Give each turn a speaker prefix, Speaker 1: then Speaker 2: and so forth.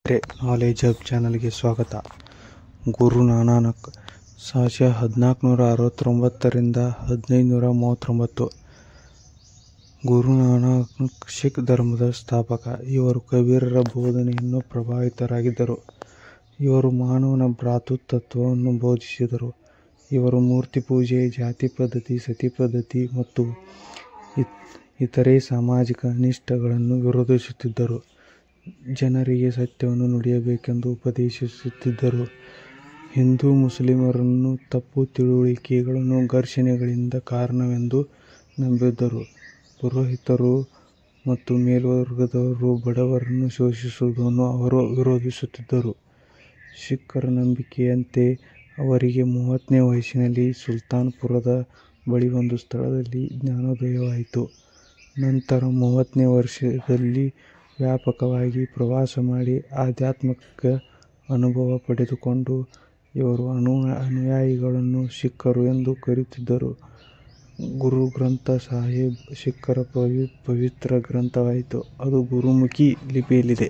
Speaker 1: Knowledge hub ಚಾನಲ್ಗೆ ಸ್ವಾಗತ. ಗುರು ನಾನಕ್ 1469 1539. ಗುರು ನಾನಕ್ ಸಿಖ್ ಧರ್ಮದ ಸ್ಥಾಪಕ. ಇವರು ಕಬೀರರ ಬೋಧನೆಯನ್ನು ಪ್ರಭಾವಿತರಾಗಿದ್ದರು. ಇವರು ಮಾನವನ ಭ್ರಾತೃತ್ವವನ್ನು ಬೋಧಿಸಿದರು. ಇವರು ಮೂರ್ತಿ ಪೂಜೆ, ಜಾತಿ ಪದ್ಧತಿ, ಸತಿ ಪದ್ಧತಿ ಮತ್ತು ಇತರೆ ಸಾಮಾಜಿಕ ಅನಿಷ್ಟಗಳನ್ನು ವಿರೋಧಿಸುತ್ತಿದ್ದರು. ಜನರಿಗೆ ಸತ್ಯವನ್ನು ನುಡಿಯಬೇಕೆಂದು ಉಪದೇಶಿಸುತ್ತಿದ್ದರು. ಹಿಂದೂ ಮುಸ್ಲಿಮರನ್ನು ತಪ್ಪು ತಿಳುವಳಿಕೆಗಳು ಘರ್ಷಣೆಗಳಿಂದ ಕಾರಣವೆಂದು ನಂಬಿದ್ದರು. ಪುರೋಹಿತರು ಮತ್ತು ಮೇಲ್ವರ್ಗದವರು ಬಡವರನ್ನು ಶೋಷಿಸುವುದನ್ನು ಅವರು ವಿರೋಧಿಸುತ್ತಿದ್ದರು. ಸಿಖ್ಖರ ನಂಬಿಕೆಯಂತೆ ಅವರಿಗೆ 30ನೇ ವಯಸ್ಸಿನಲ್ಲಿ ಸುಲ್ತಾನ್ಪುರದ ಬಳಿ ಒಂದು ಸ್ಥಳದಲ್ಲಿ ಜ್ಞಾನೋದಯವಾಯಿತು. ನಂತರ 30ನೇ ವರ್ಷದಲ್ಲಿ ವ್ಯಾಪಕವಾಗಿ ಪ್ರವಾಸ ಮಾಡಿ ಆಧ್ಯಾತ್ಮಿಕ ಅನುಭವ ಪಡೆದುಕೊಂಡು ಇವರ ಅನುಯಾಯಿಗಳನ್ನು ಸಿಖ್ಖರು ಎಂದು ಕರೆಯುತ್ತಿದ್ದರು. ಗುರು ಗ್ರಂಥ ಸಾಹಿಬ್ ಸಿಖ್ಖರ ಪವಿತ್ರ ಗ್ರಂಥವಾಯಿತು. ಅದು ಗುರುಮುಖಿ ಲಿಪಿಯಲ್ಲಿದೆ.